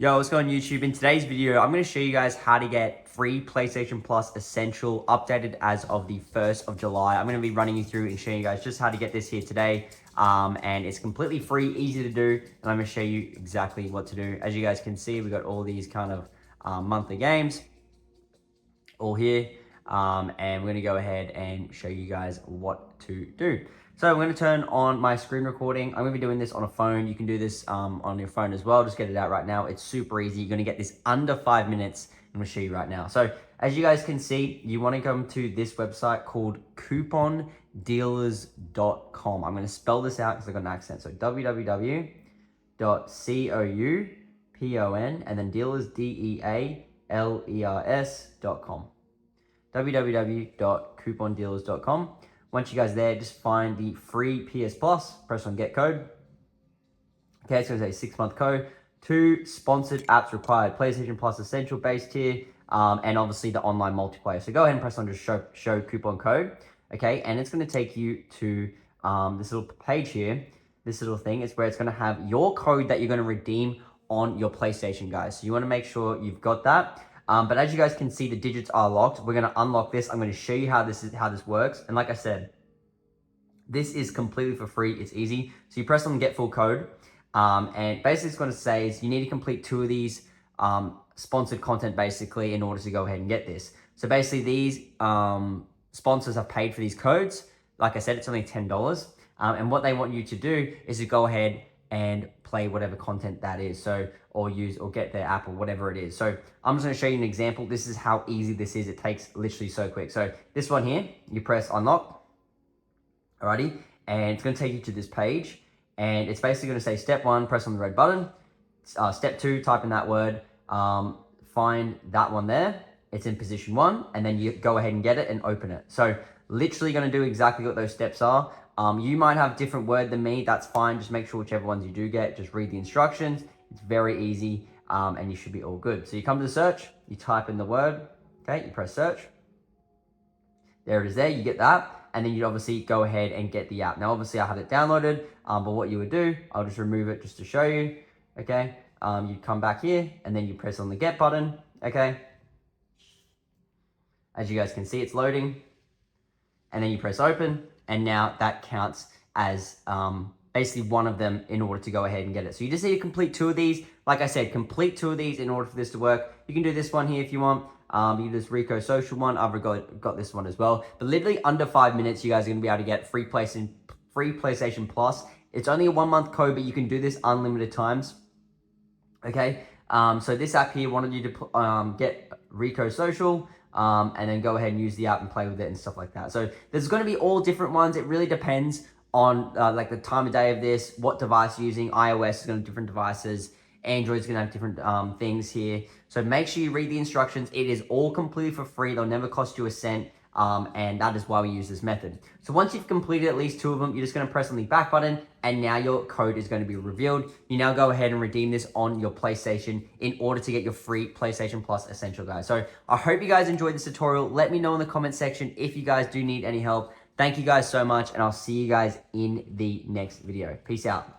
Yo, what's going on YouTube? In today's video, I'm going to show you guys how to get free PlayStation Plus Essential updated as of the 1st of July. I'm going to be running you through and showing you guys just how to get this here today. And it's completely free, easy to do, and I'm going to show you exactly what to do. As you guys can see, we've got all these kind of monthly games all here. And we're going to go ahead and show you guys what to do. So I'm going to turn on my screen recording. I'm going to be doing this on a phone. You can do this on your phone as well. Just get it out right now. It's super easy. You're going to get this under 5 minutes. I'm going to show you right now. So as you guys can see, you want to come to this website called coupondealers.com. I'm going to spell this out because I got an accent. So www.coupon and then dealers, dealers.com. www.coupondealers.com. Once you guys there, just find the free PS Plus, press on get code. Okay, it's going to say 6-month code. 2 sponsored apps required, PlayStation Plus Essential base tier, and obviously the online multiplayer. So go ahead and press on just show coupon code. Okay, and it's going to take you to this little page here. This little thing is where it's going to have your code that you're going to redeem on your PlayStation, guys. So you want to make sure you've got that. But as you guys can see, the digits are locked. We're going to unlock this. I'm going to show you how this works. And like I said, this is completely for free. It's easy. So you press on get full code. And basically it's going to say is you need to complete 2 of these sponsored content basically in order to go ahead and get this. So basically these sponsors have paid for these codes. Like I said, it's only $10. And what they want you to do is to go ahead and play whatever content that is. So, or use, or get their app or whatever it is. So I'm just gonna show you an example. This is how easy this is. It takes literally so quick. So this one here, you press unlock, alrighty? And it's gonna take you to this page. And it's basically gonna say step 1, press on the red button. Step 2, type in that word, find that one there. It's in position 1, and then you go ahead and get it and open it. So literally gonna do exactly what those steps are. You might have a different word than me, that's fine. Just make sure whichever ones you do get, just read the instructions. It's very easy, and you should be all good. So you come to the search, you type in the word, okay, you press search. There it is there, you get that, and then you'd obviously go ahead and get the app. Now, obviously I had it downloaded, but what you would do, I'll just remove it just to show you, okay? You'd come back here, and then you press on the get button, okay? As you guys can see, it's loading, and then you press open, and now that counts as basically one of them in order to go ahead and get it. So you just need to complete 2 of these. Like I said, complete 2 of these in order for this to work. You can do this one here if you want. You can do this Rico Social one. I've got this one as well. But literally under 5 minutes, you guys are going to be able to get free PlayStation Plus. It's only a 1-month code, but you can do this unlimited times. Okay, so this app here wanted you to get Rico Social. And then go ahead and use the app and play with it and stuff like that. So there's going to be all different ones. It really depends on like the time of day of this, what device you're using. iOS is going to have different devices. Android's going to have different things here. So make sure you read the instructions. It is all completely for free. They'll never cost you a cent. And that is why we use this method. So once you've completed at least 2 of them, you're just going to press on the back button, and now your code is going to be revealed. You now go ahead and redeem this on your PlayStation in order to get your free PlayStation Plus Essential, guys. So I hope you guys enjoyed this tutorial. Let me know in the comment section if you guys do need any help. Thank you guys so much, and I'll see you guys in the next video. Peace out.